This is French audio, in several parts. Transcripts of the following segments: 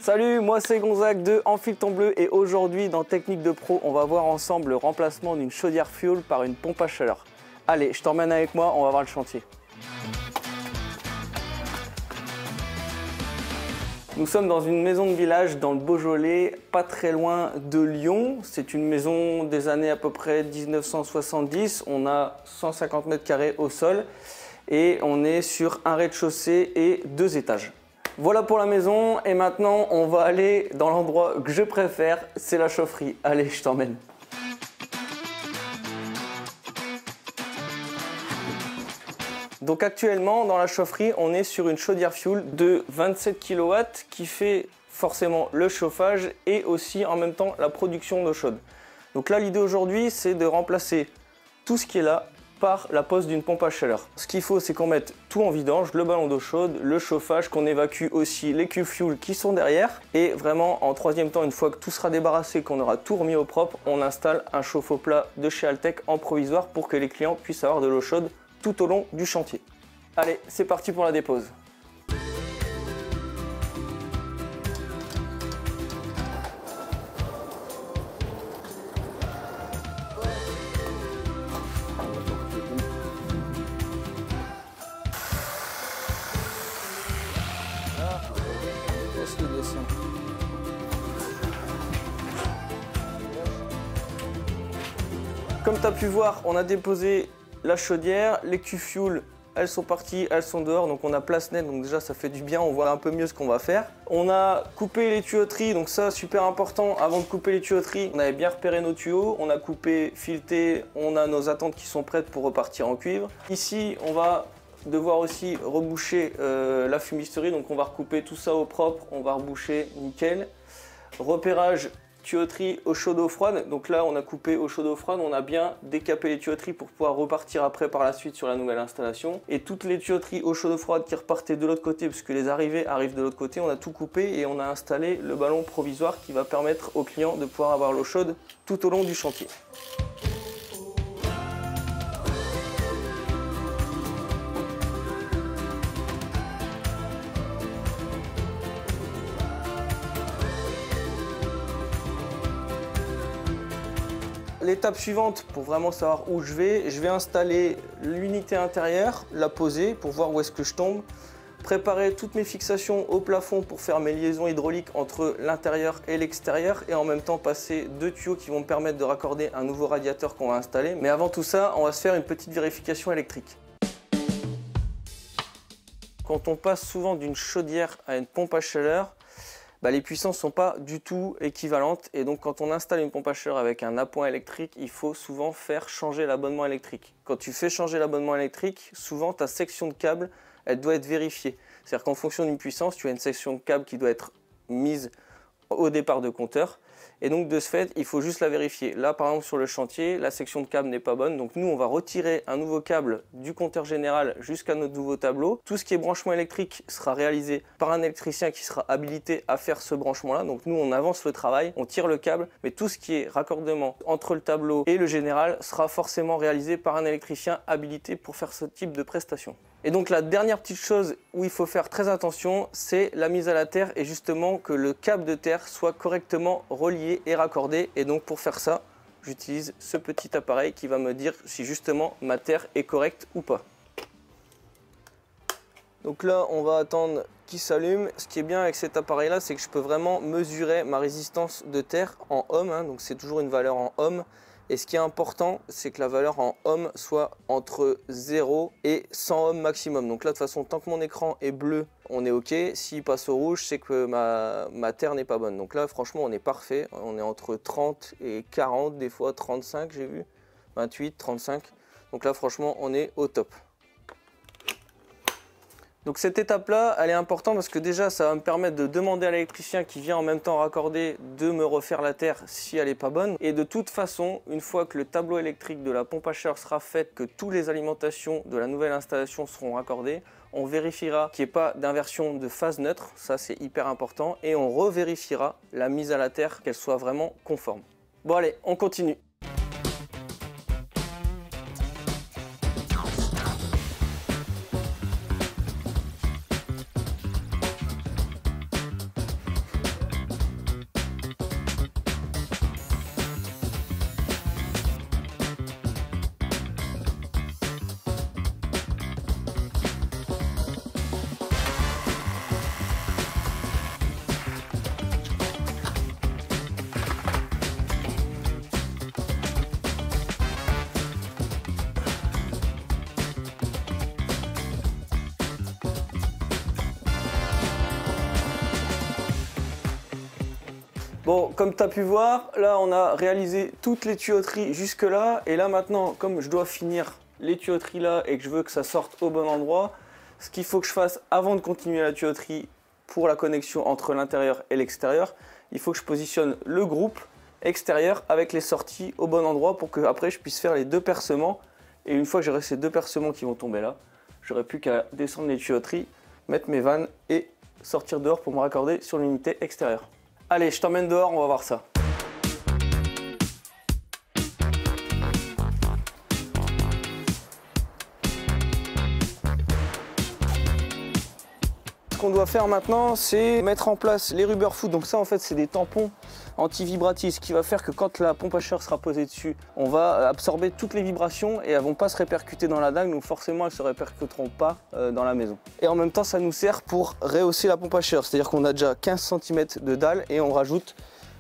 Salut, moi c'est Gonzague de Enfile ton bleu et aujourd'hui dans Technique de Pro, on va voir ensemble le remplacement d'une chaudière fuel par une pompe à chaleur. Allez, je t'emmène avec moi, on va voir le chantier. Nous sommes dans une maison de village dans le Beaujolais, pas très loin de Lyon. C'est une maison des années à peu près 1970. On a 150 mètres carrés au sol et on est sur un rez-de-chaussée et 2 étages. Voilà pour la maison et maintenant on va aller dans l'endroit que je préfère, c'est la chaufferie. Allez, je t'emmène. Donc actuellement dans la chaufferie, on est sur une chaudière fuel de 27 kW qui fait forcément le chauffage et aussi en même temps la production d'eau chaude. Donc là l'idée aujourd'hui c'est de remplacer tout ce qui est là par la pose d'une pompe à chaleur. Ce qu'il faut c'est qu'on mette tout en vidange, le ballon d'eau chaude, le chauffage, qu'on évacue aussi les cuves fuel qui sont derrière et vraiment en troisième temps, une fois que tout sera débarrassé, qu'on aura tout remis au propre, on installe un chauffe-eau plat de chez Altec en provisoire pour que les clients puissent avoir de l'eau chaude tout au long du chantier. Allez, c'est parti pour la dépose. Comme tu as pu voir, on a déposé la chaudière, les cuves fuel, elles sont parties, elles sont dehors, donc on a place nette, donc déjà ça fait du bien, on voit un peu mieux ce qu'on va faire. On a coupé les tuyauteries, donc ça super important, avant de couper les tuyauteries, on avait bien repéré nos tuyaux, on a coupé, fileté, on a nos attentes qui sont prêtes pour repartir en cuivre. Ici, on va devoir aussi reboucher la fumisterie, donc on va recouper tout ça au propre, on va reboucher nickel. Repérage tuyauterie eau chaude eau froide, donc là on a coupé eau chaude eau froide, on a bien décapé les tuyauteries pour pouvoir repartir après par la suite sur la nouvelle installation. Et toutes les tuyauteries eau chaude eau froide qui repartaient de l'autre côté, puisque les arrivées arrivent de l'autre côté, on a tout coupé et on a installé le ballon provisoire qui va permettre aux clients de pouvoir avoir l'eau chaude tout au long du chantier. L'étape suivante, pour vraiment savoir où je vais installer l'unité intérieure, la poser pour voir où est-ce que je tombe, préparer toutes mes fixations au plafond pour faire mes liaisons hydrauliques entre l'intérieur et l'extérieur et en même temps passer 2 tuyaux qui vont me permettre de raccorder un nouveau radiateur qu'on va installer. Mais avant tout ça, on va se faire une petite vérification électrique. Quand on passe souvent d'une chaudière à une pompe à chaleur, les puissances ne sont pas du tout équivalentes et donc quand on installe une pompe à chaleur avec un appoint électrique, il faut souvent faire changer l'abonnement électrique. Quand tu fais changer l'abonnement électrique, souvent ta section de câble, elle doit être vérifiée. C'est-à-dire qu'en fonction d'une puissance, tu as une section de câble qui doit être mise au départ de compteur et donc de ce fait, il faut juste la vérifier. Là par exemple sur le chantier, la section de câble n'est pas bonne, donc nous on va retirer un nouveau câble du compteur général jusqu'à notre nouveau tableau. Tout ce qui est branchement électrique sera réalisé par un électricien qui sera habilité à faire ce branchement là, donc nous on avance le travail, on tire le câble, mais tout ce qui est raccordement entre le tableau et le général sera forcément réalisé par un électricien habilité pour faire ce type de prestation. Et donc la dernière petite chose où il faut faire très attention, c'est la mise à la terre et justement que le câble de terre soit correctement relié et raccordé. Et donc pour faire ça, j'utilise ce petit appareil qui va me dire si justement ma terre est correcte ou pas. Donc là, on va attendre qu'il s'allume. Ce qui est bien avec cet appareil là, c'est que je peux vraiment mesurer ma résistance de terre en ohm, donc c'est toujours une valeur en ohm. Et ce qui est important, c'est que la valeur en ohm soit entre 0 et 100 ohms maximum. Donc là, de toute façon, tant que mon écran est bleu, on est OK. S'il passe au rouge, c'est que ma terre n'est pas bonne. Donc là, franchement, on est parfait. On est entre 30 et 40, des fois 35, j'ai vu. 28, 35. Donc là, franchement, on est au top. Donc cette étape-là, elle est importante parce que déjà, ça va me permettre de demander à l'électricien qui vient en même temps raccorder de me refaire la terre si elle n'est pas bonne. Et de toute façon, une fois que le tableau électrique de la pompe à chaleur sera fait, que toutes les alimentations de la nouvelle installation seront raccordées, on vérifiera qu'il n'y ait pas d'inversion de phase neutre, ça c'est hyper important, et on revérifiera la mise à la terre, qu'elle soit vraiment conforme. Bon allez, on continue. Bon, comme tu as pu voir, là on a réalisé toutes les tuyauteries jusque là. Et là maintenant, comme je dois finir les tuyauteries là et que je veux que ça sorte au bon endroit, ce qu'il faut que je fasse avant de continuer la tuyauterie pour la connexion entre l'intérieur et l'extérieur, il faut que je positionne le groupe extérieur avec les sorties au bon endroit pour que après je puisse faire les 2 percements. Et une fois que j'aurai ces 2 percements qui vont tomber là, j'aurai plus qu'à descendre les tuyauteries, mettre mes vannes et sortir dehors pour me raccorder sur l'unité extérieure. Allez, je t'emmène dehors, on va voir ça. Ce qu'on doit faire maintenant, c'est mettre en place les rubber foot. Donc ça, en fait, c'est des tampons anti-vibratifs, ce qui va faire que quand la pompe à chaleur sera posée dessus, on va absorber toutes les vibrations et elles ne vont pas se répercuter dans la dalle, donc forcément elles ne se répercuteront pas dans la maison. Et en même temps, ça nous sert pour rehausser la pompe à chaleur, c'est-à-dire qu'on a déjà 15 cm de dalle et on rajoute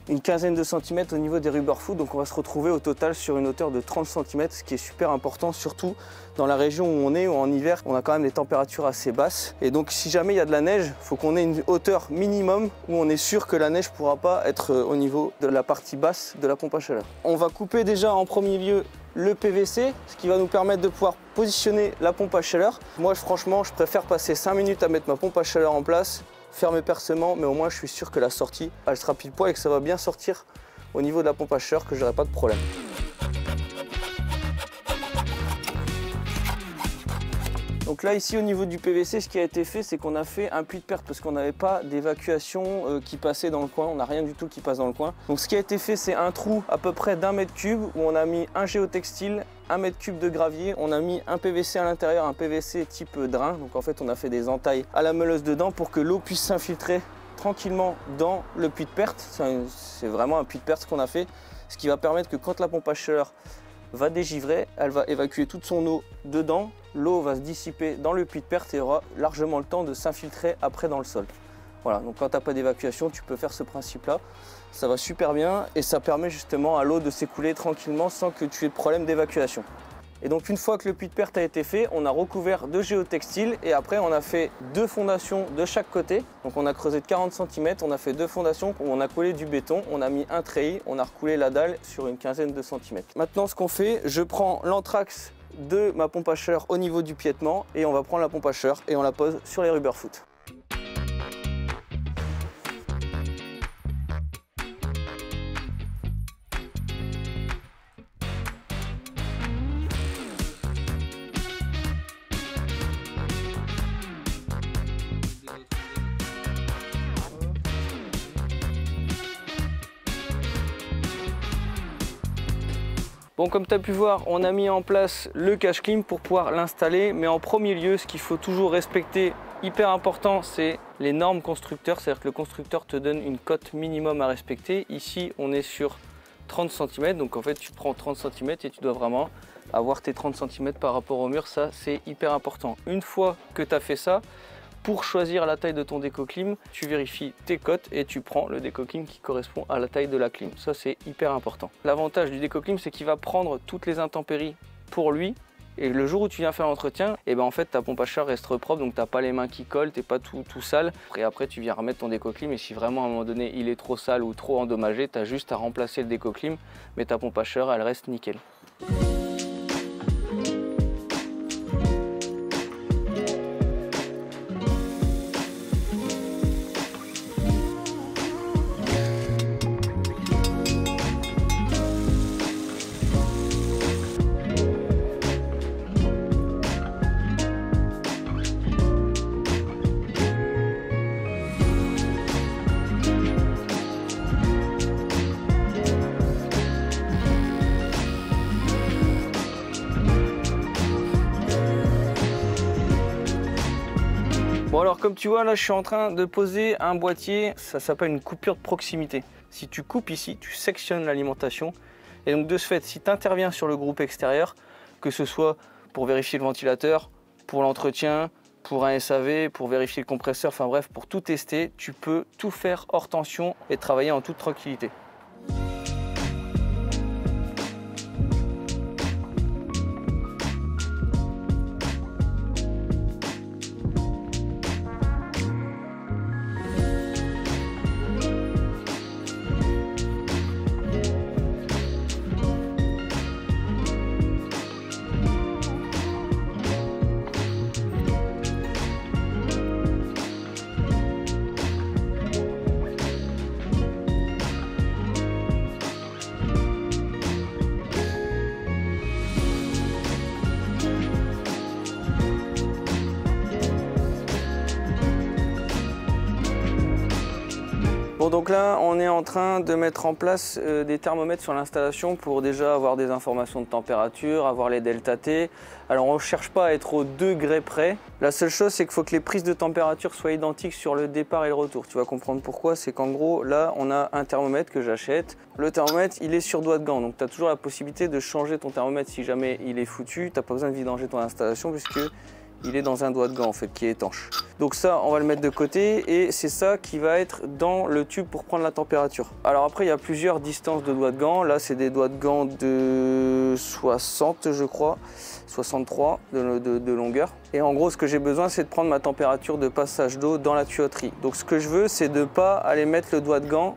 une quinzaine de centimètres au niveau des rubber foot, donc on va se retrouver au total sur une hauteur de 30 cm, ce qui est super important, surtout dans la région où on est, où en hiver on a quand même des températures assez basses. Et donc si jamais il y a de la neige, il faut qu'on ait une hauteur minimum où on est sûr que la neige ne pourra pas être au niveau de la partie basse de la pompe à chaleur. On va couper déjà en premier lieu le PVC, ce qui va nous permettre de pouvoir positionner la pompe à chaleur. Moi franchement, je préfère passer 5 minutes à mettre ma pompe à chaleur en place, faire mes percements, mais au moins je suis sûr que la sortie elle sera pile poil et que ça va bien sortir au niveau de la pompe à chaleur, que j'aurai pas de problème. Donc là ici au niveau du PVC, ce qui a été fait, c'est qu'on a fait un puits de perte parce qu'on n'avait pas d'évacuation qui passait dans le coin, on n'a rien du tout qui passe dans le coin. Donc ce qui a été fait, c'est un trou à peu près d'1 mètre cube où on a mis un géotextile, 1 mètre cube de gravier, on a mis un PVC à l'intérieur, un PVC type drain. Donc en fait on a fait des entailles à la meuleuse dedans pour que l'eau puisse s'infiltrer tranquillement dans le puits de perte. C'est vraiment un puits de perte qu'on a fait, ce qui va permettre que quand la pompe à chaleur va dégivrer, elle va évacuer toute son eau dedans, l'eau va se dissiper dans le puits de perte et aura largement le temps de s'infiltrer après dans le sol. Voilà, donc quand tu n'as pas d'évacuation, tu peux faire ce principe-là. Ça va super bien et ça permet justement à l'eau de s'écouler tranquillement sans que tu aies de problème d'évacuation. Et donc une fois que le puits de perte a été fait, on a recouvert de géotextile et après on a fait 2 fondations de chaque côté. Donc on a creusé de 40 cm, on a fait 2 fondations où on a collé du béton, on a mis un treillis, on a recoulé la dalle sur une quinzaine de centimètres. Maintenant ce qu'on fait, je prends l'anthrax de ma pompe à chaleur au niveau du piétement et on va prendre la pompe à chaleur et on la pose sur les rubber foot. Bon, comme tu as pu voir, on a mis en place le cache clim pour pouvoir l'installer. Mais en premier lieu, ce qu'il faut toujours respecter, hyper important, c'est les normes constructeurs. C'est-à-dire que le constructeur te donne une cote minimum à respecter. Ici, on est sur 30 cm. Donc en fait, tu prends 30 cm et tu dois vraiment avoir tes 30 cm par rapport au mur. Ça, c'est hyper important. Une fois que tu as fait ça, pour choisir la taille de ton déco-clim, tu vérifies tes cotes et tu prends le déco-clim qui correspond à la taille de la clim. Ça, c'est hyper important. L'avantage du déco-clim, c'est qu'il va prendre toutes les intempéries pour lui. Et le jour où tu viens faire l'entretien, et ben en fait ta pompe à chaleur reste propre, donc tu n'as pas les mains qui collent, tu n'es pas tout sale. Et après tu viens remettre ton déco-clim et si vraiment à un moment donné il est trop sale ou trop endommagé, tu as juste à remplacer le déco-clim, mais ta pompe à chaleur elle reste nickel. Bon alors comme tu vois là je suis en train de poser un boîtier, ça s'appelle une coupure de proximité. Si tu coupes ici, tu sectionnes l'alimentation et donc de ce fait si tu interviens sur le groupe extérieur, que ce soit pour vérifier le ventilateur, pour l'entretien, pour un SAV, pour vérifier le compresseur, enfin bref pour tout tester, tu peux tout faire hors tension et travailler en toute tranquillité. Bon, donc là on est en train de mettre en place des thermomètres sur l'installation pour déjà avoir des informations de température, avoir les delta T. Alors on ne cherche pas à être au degré près. La seule chose c'est qu'il faut que les prises de température soient identiques sur le départ et le retour. Tu vas comprendre pourquoi, c'est qu'en gros là on a un thermomètre que j'achète. Le thermomètre il est sur doigt de gant, donc tu as toujours la possibilité de changer ton thermomètre si jamais il est foutu. Tu n'as pas besoin de vidanger ton installation puisque il est dans un doigt de gant en fait qui est étanche. Donc ça on va le mettre de côté et c'est ça qui va être dans le tube pour prendre la température. Alors après il y a plusieurs distances de doigts de gant. Là c'est des doigts de gant de 60 je crois, 63 de longueur. Et en gros ce que j'ai besoin c'est de prendre ma température de passage d'eau dans la tuyauterie. Donc ce que je veux c'est de ne pas aller mettre le doigt de gant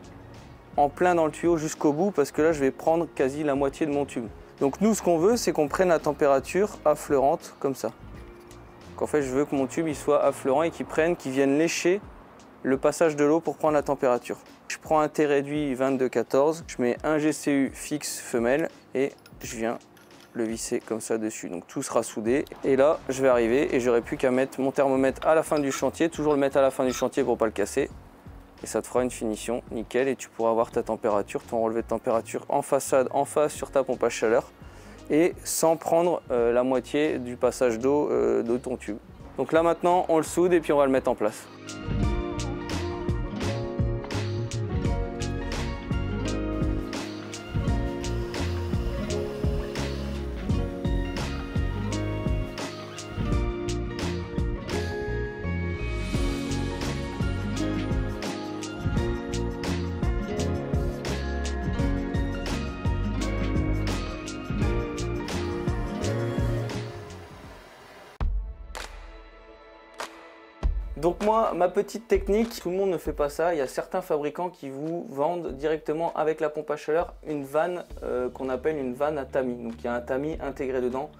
en plein dans le tuyau jusqu'au bout parce que là je vais prendre quasi la moitié de mon tube. Donc nous ce qu'on veut c'est qu'on prenne la température affleurante comme ça. En fait, je veux que mon tube il soit affleurant et qu'il vienne lécher le passage de l'eau pour prendre la température. Je prends un T réduit 22-14, je mets un GCU fixe femelle et je viens le visser comme ça dessus. Donc tout sera soudé. Et là, je vais arriver et j'aurai plus qu'à mettre mon thermomètre à la fin du chantier, toujours le mettre à la fin du chantier pour pas le casser. Et ça te fera une finition nickel et tu pourras avoir ta température, ton relevé de température en façade, en face sur ta pompe à chaleur. Et sans prendre la moitié du passage d'eau de ton tube. Donc là maintenant on le soude et puis on va le mettre en place. Donc moi, ma petite technique, tout le monde ne fait pas ça. Il y a certains fabricants qui vous vendent directement avec la pompe à chaleur une vanne qu'on appelle une vanne à tamis. Donc il y a un tamis intégré dedans.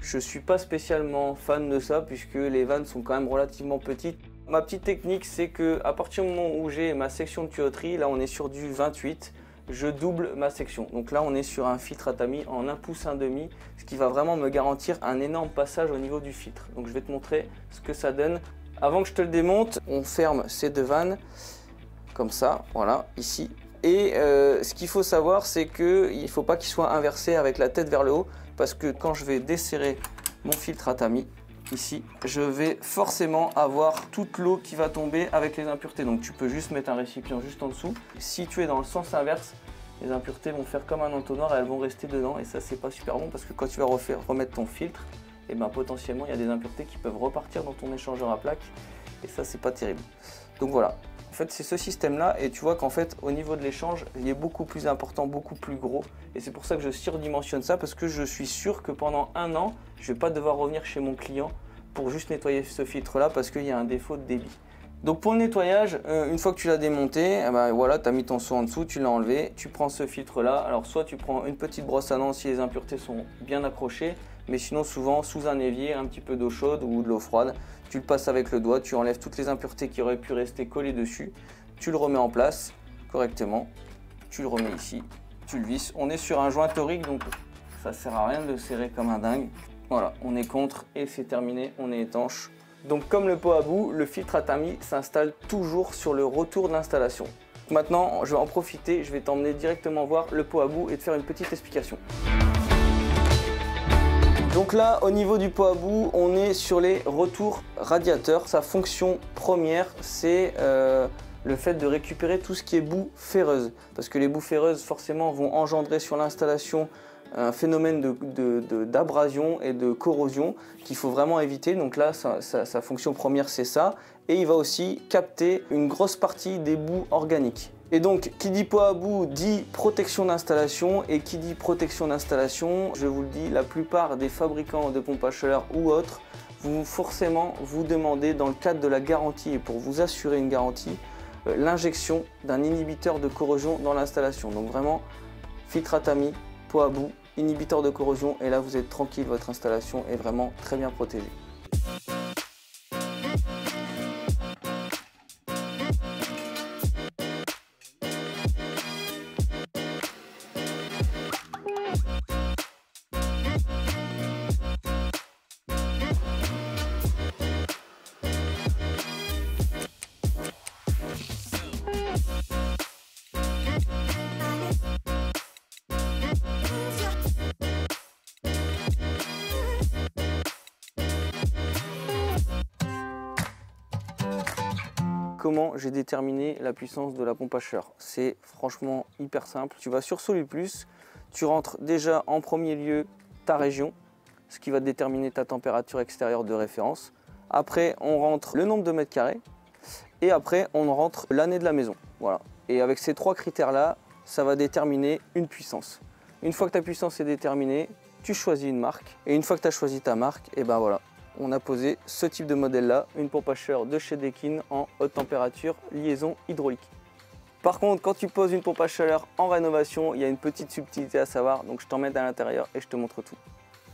Je ne suis pas spécialement fan de ça puisque les vannes sont quand même relativement petites. Ma petite technique, c'est que à partir du moment où j'ai ma section de tuyauterie, là on est sur du 28, je double ma section. Donc là on est sur un filtre à tamis en 1 pouce 1/2, ce qui va vraiment me garantir un énorme passage au niveau du filtre. Donc je vais te montrer ce que ça donne. Avant que je te le démonte, on ferme ces deux vannes comme ça, voilà, ici. Et ce qu'il faut savoir, c'est qu'il ne faut pas qu'il soit inversé avec la tête vers le haut, parce que quand je vais desserrer mon filtre à tamis, ici, je vais forcément avoir toute l'eau qui va tomber avec les impuretés. Donc tu peux juste mettre un récipient juste en dessous. Si tu es dans le sens inverse, les impuretés vont faire comme un entonnoir et elles vont rester dedans. Et ça, c'est pas super bon parce que quand tu vas remettre ton filtre, et ben potentiellement il y a des impuretés qui peuvent repartir dans ton échangeur à plaques et ça c'est pas terrible. Donc voilà, en fait c'est ce système là et tu vois qu'en fait au niveau de l'échange il est beaucoup plus important, beaucoup plus gros et c'est pour ça que je surdimensionne ça parce que je suis sûr que pendant un an je vais pas devoir revenir chez mon client pour juste nettoyer ce filtre là parce qu'il y a un défaut de débit. Donc pour le nettoyage, une fois que tu l'as démonté, ben voilà, tu as mis ton seau en dessous, tu l'as enlevé, tu prends ce filtre là, alors soit tu prends une petite brosse à dents si les impuretés sont bien accrochées, mais sinon souvent sous un évier, un petit peu d'eau chaude ou de l'eau froide, tu le passes avec le doigt, tu enlèves toutes les impuretés qui auraient pu rester collées dessus, tu le remets en place correctement, tu le remets ici, tu le visses. On est sur un joint torique donc ça sert à rien de le serrer comme un dingue. Voilà, on est contre et c'est terminé, on est étanche. Donc comme le pot à bout, le filtre à tamis s'installe toujours sur le retour de l'installation. Maintenant, je vais en profiter, je vais t'emmener directement voir le pot à bout et te faire une petite explication. Donc là, au niveau du pot à bout, on est sur les retours radiateurs. Sa fonction première, c'est le fait de récupérer tout ce qui est boue ferreuse. Parce que les boues ferreuses, forcément, vont engendrer sur l'installation un phénomène d'abrasion et de corrosion qu'il faut vraiment éviter. Donc là, sa fonction première, c'est ça. Et il va aussi capter une grosse partie des boues organiques. Et donc, qui dit pot à bout dit protection d'installation. Et qui dit protection d'installation, je vous le dis, la plupart des fabricants de pompes à chaleur ou autres vont forcément vous demander, dans le cadre de la garantie et pour vous assurer une garantie, l'injection d'un inhibiteur de corrosion dans l'installation. Donc vraiment, filtre à tamis, pot à bout, inhibiteur de corrosion et là vous êtes tranquille, votre installation est vraiment très bien protégée. comment j'ai déterminé la puissance de la pompe à chaleur. C'est franchement hyper simple. Tu vas sur Solus Plus, tu rentres déjà en premier lieu ta région, ce qui va déterminer ta température extérieure de référence. Après, on rentre le nombre de mètres carrés et après, on rentre l'année de la maison. Voilà. Et avec ces 3 critères-là, ça va déterminer une puissance. Une fois que ta puissance est déterminée, tu choisis une marque. Et une fois que tu as choisi ta marque, et ben voilà, on a posé ce type de modèle-là, une pompe à chaleur de chez Daikin en haute température, liaison hydraulique. Par contre, quand tu poses une pompe à chaleur en rénovation, il y a une petite subtilité à savoir, donc je t'emmène à l'intérieur et je te montre tout.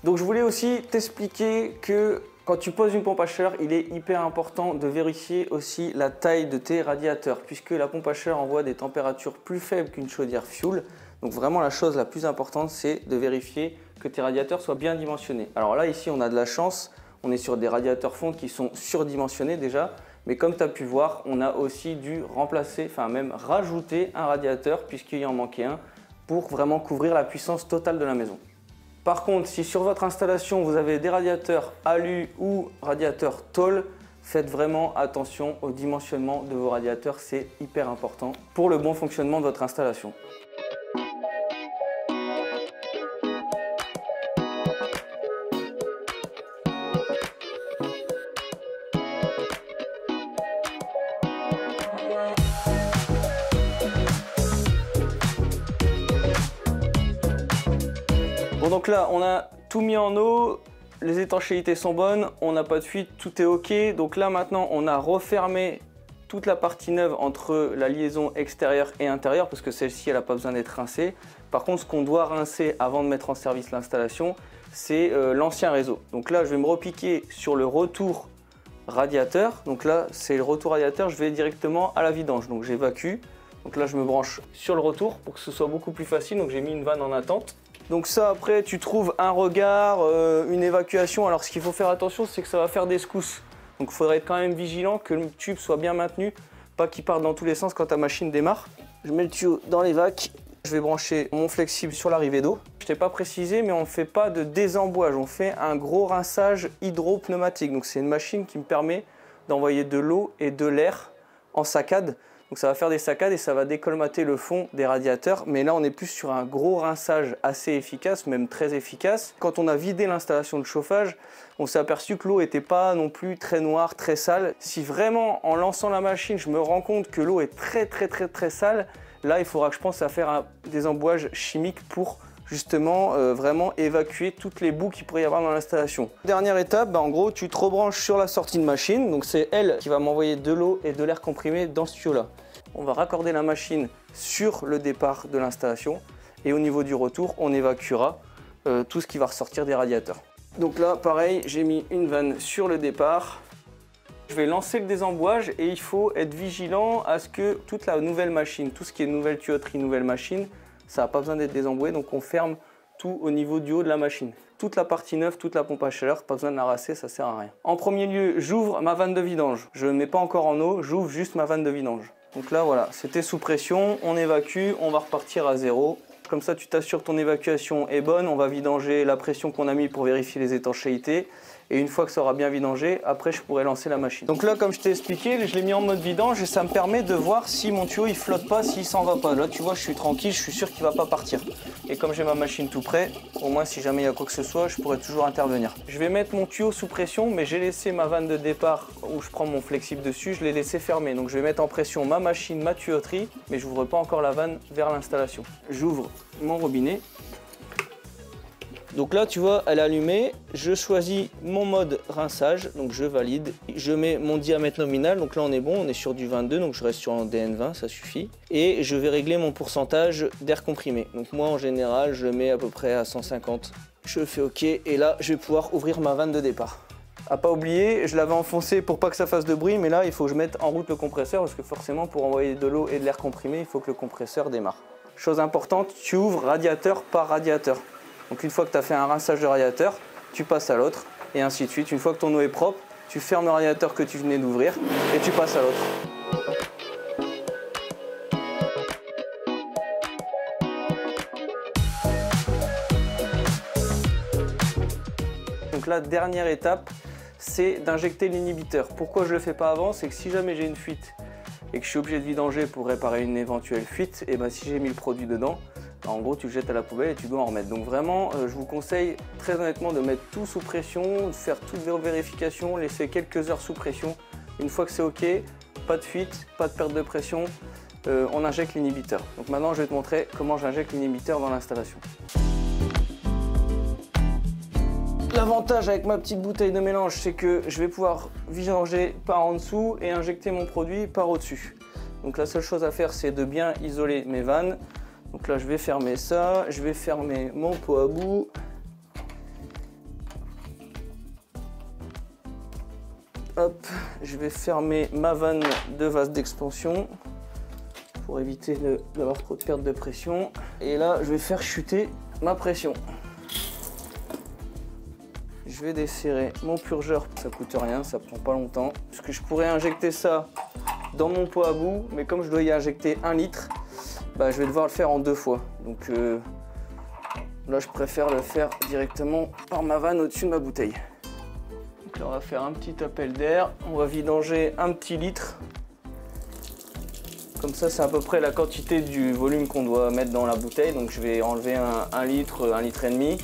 Donc je voulais aussi t'expliquer que quand tu poses une pompe à chaleur, il est hyper important de vérifier aussi la taille de tes radiateurs, puisque la pompe à chaleur envoie des températures plus faibles qu'une chaudière fuel. Donc vraiment la chose la plus importante, c'est de vérifier que tes radiateurs soient bien dimensionnés. Alors là, ici, on a de la chance, on est sur des radiateurs fonte qui sont surdimensionnés déjà, mais comme tu as pu voir, on a aussi dû remplacer, enfin même rajouter un radiateur, puisqu'il en manquait un, pour vraiment couvrir la puissance totale de la maison. Par contre, si sur votre installation, vous avez des radiateurs alu ou radiateurs tôle, faites vraiment attention au dimensionnement de vos radiateurs, c'est hyper important pour le bon fonctionnement de votre installation. Bon, donc là, on a tout mis en eau, les étanchéités sont bonnes, on n'a pas de fuite, tout est ok. Donc là maintenant, on a refermé toute la partie neuve entre la liaison extérieure et intérieure parce que celle-ci, elle n'a pas besoin d'être rincée. Par contre, ce qu'on doit rincer avant de mettre en service l'installation, c'est l'ancien réseau. Donc là, je vais me repiquer sur le retour radiateur. Donc là, c'est le retour radiateur, je vais directement à la vidange. Donc j'évacue. Donc là, je me branche sur le retour pour que ce soit beaucoup plus facile. Donc j'ai mis une vanne en attente. Donc ça, après, tu trouves un regard, une évacuation. Alors ce qu'il faut faire attention, c'est que ça va faire des secousses. Donc il faudrait être quand même vigilant que le tube soit bien maintenu, pas qu'il parte dans tous les sens quand ta machine démarre. Je mets le tuyau dans l'évac. Je vais brancher mon flexible sur l'arrivée d'eau. Je t'ai pas précisé, mais on ne fait pas de désembouage. On fait un gros rinçage hydro-pneumatique. Donc c'est une machine qui me permet d'envoyer de l'eau et de l'air en saccade. Donc ça va faire des saccades et ça va décolmater le fond des radiateurs. Mais là, on est plus sur un gros rinçage assez efficace, même très efficace. Quand on a vidé l'installation de chauffage, on s'est aperçu que l'eau n'était pas non plus très noire, très sale. Si vraiment, en lançant la machine, je me rends compte que l'eau est très sale, là, il faudra que je pense à faire un désembouage chimique pour justement vraiment évacuer toutes les boues qu'il pourrait y avoir dans l'installation. Dernière étape, en gros, tu te rebranches sur la sortie de machine. Donc c'est elle qui va m'envoyer de l'eau et de l'air comprimé dans ce tuyau-là. On va raccorder la machine sur le départ de l'installation et au niveau du retour, on évacuera tout ce qui va ressortir des radiateurs. Donc là, pareil, j'ai mis une vanne sur le départ. Je vais lancer le désembouage et il faut être vigilant à ce que toute la nouvelle machine, tout ce qui est nouvelle tuyauterie, nouvelle machine, ça n'a pas besoin d'être désemboué, donc on ferme tout au niveau du haut de la machine. Toute la partie neuve, toute la pompe à chaleur, pas besoin de la rasser, ça sert à rien. En premier lieu, j'ouvre ma vanne de vidange. Je ne mets pas encore en eau, j'ouvre juste ma vanne de vidange. Donc là, voilà, c'était sous pression, on évacue, on va repartir à zéro. Comme ça, tu t'assures que ton évacuation est bonne. On va vidanger la pression qu'on a mis pour vérifier les étanchéités. Et une fois que ça aura bien vidangé, après je pourrai lancer la machine. Donc là, comme je t'ai expliqué, je l'ai mis en mode vidange et ça me permet de voir si mon tuyau il flotte pas, s'il s'en va pas. Là, tu vois, je suis tranquille, je suis sûr qu'il va pas partir. Et comme j'ai ma machine tout prêt, au moins si jamais il y a quoi que ce soit, je pourrai toujours intervenir. Je vais mettre mon tuyau sous pression, mais j'ai laissé ma vanne de départ où je prends mon flexible dessus, je l'ai laissé fermer. Donc je vais mettre en pression ma machine, ma tuyauterie, mais je n'ouvre pas encore la vanne vers l'installation. J'ouvre mon robinet. Donc là, tu vois, elle est allumée. Je choisis mon mode rinçage, donc je valide. Je mets mon diamètre nominal, donc là on est bon, on est sur du 22, donc je reste sur un DN20, ça suffit. Et je vais régler mon pourcentage d'air comprimé. Donc moi, en général, je le mets à peu près à 150. Je fais OK, et là, je vais pouvoir ouvrir ma vanne de départ. À pas oublier, je l'avais enfoncé pour pas que ça fasse de bruit, mais là, il faut que je mette en route le compresseur, parce que forcément, pour envoyer de l'eau et de l'air comprimé, il faut que le compresseur démarre. Chose importante, tu ouvres radiateur par radiateur. Donc une fois que tu as fait un rinçage de radiateur, tu passes à l'autre et ainsi de suite. Une fois que ton eau est propre, tu fermes le radiateur que tu venais d'ouvrir et tu passes à l'autre. Donc la dernière étape, c'est d'injecter l'inhibiteur. Pourquoi je ne le fais pas avant? C'est que si jamais j'ai une fuite et que je suis obligé de vidanger pour réparer une éventuelle fuite, et ben si j'ai mis le produit dedans, en gros tu le jettes à la poubelle et tu dois en remettre. Donc vraiment je vous conseille très honnêtement de mettre tout sous pression, de faire toutes vos vérifications, laisser quelques heures sous pression. Une fois que c'est ok, pas de fuite, pas de perte de pression, on injecte l'inhibiteur. Donc maintenant je vais te montrer comment j'injecte l'inhibiteur dans l'installation. L'avantage avec ma petite bouteille de mélange, c'est que je vais pouvoir vidanger par en dessous et injecter mon produit par au-dessus. Donc la seule chose à faire, c'est de bien isoler mes vannes. Donc là je vais fermer ça, je vais fermer mon pot à bout. Hop, je vais fermer ma vanne de vase d'expansion pour éviter d'avoir trop de perte de pression. Et là je vais faire chuter ma pression. Je vais desserrer mon purgeur, ça coûte rien, ça prend pas longtemps. Parce que je pourrais injecter ça dans mon pot à bout, mais comme je dois y injecter 1 litre, bah, je vais devoir le faire en 2 fois. Donc là je préfère le faire directement par ma vanne au-dessus de ma bouteille. Donc là on va faire un petit appel d'air, on va vidanger 1 petit litre. Comme ça c'est à peu près la quantité du volume qu'on doit mettre dans la bouteille. Donc je vais enlever 1 litre, 1 litre et demi.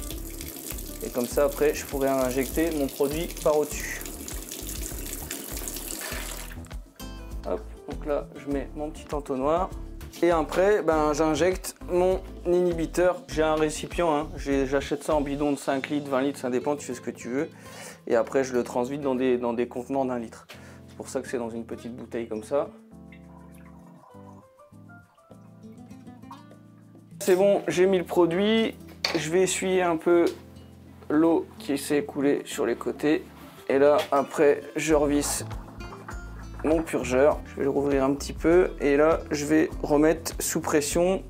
Et comme ça après je pourrais injecter mon produit par au-dessus. Hop, donc là je mets mon petit entonnoir. Et après ben, j'injecte mon inhibiteur. J'ai un récipient, hein. J'achète ça en bidon de 5 litres, 20 litres, ça dépend, tu fais ce que tu veux. Et après je le transvide dans des contenants d'1 litre. C'est pour ça que c'est dans une petite bouteille comme ça. C'est bon, j'ai mis le produit. Je vais essuyer un peu l'eau qui s'est écoulée sur les côtés. Et là, après, je revisse mon purgeur. Je vais le rouvrir un petit peu. Et là, je vais remettre sous pression.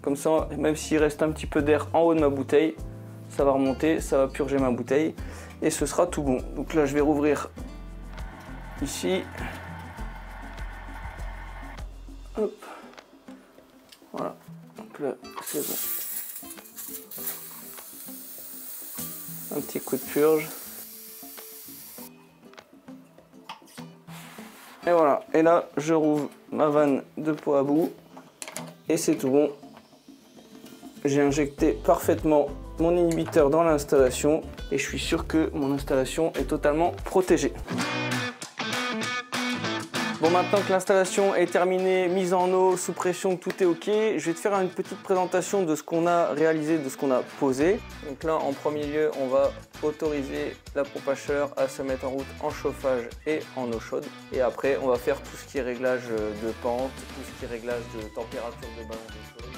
Comme ça, même s'il reste un petit peu d'air en haut de ma bouteille, ça va remonter, ça va purger ma bouteille. Et ce sera tout bon. Donc là, je vais rouvrir ici. Hop. Voilà. Donc là, c'est bon. Un petit coup de purge. Et voilà. Et là, je rouvre ma vanne de pot à bout. Et c'est tout bon. J'ai injecté parfaitement mon inhibiteur dans l'installation. Et je suis sûr que mon installation est totalement protégée. Bon, maintenant que l'installation est terminée, mise en eau, sous pression, tout est ok, je vais te faire une petite présentation de ce qu'on a réalisé, de ce qu'on a posé. Donc là, en premier lieu, on va autoriser la pompe à chaleur à se mettre en route en chauffage et en eau chaude. Et après, on va faire tout ce qui est réglage de pente, tout ce qui est réglage de température de ballon d'eau chaude.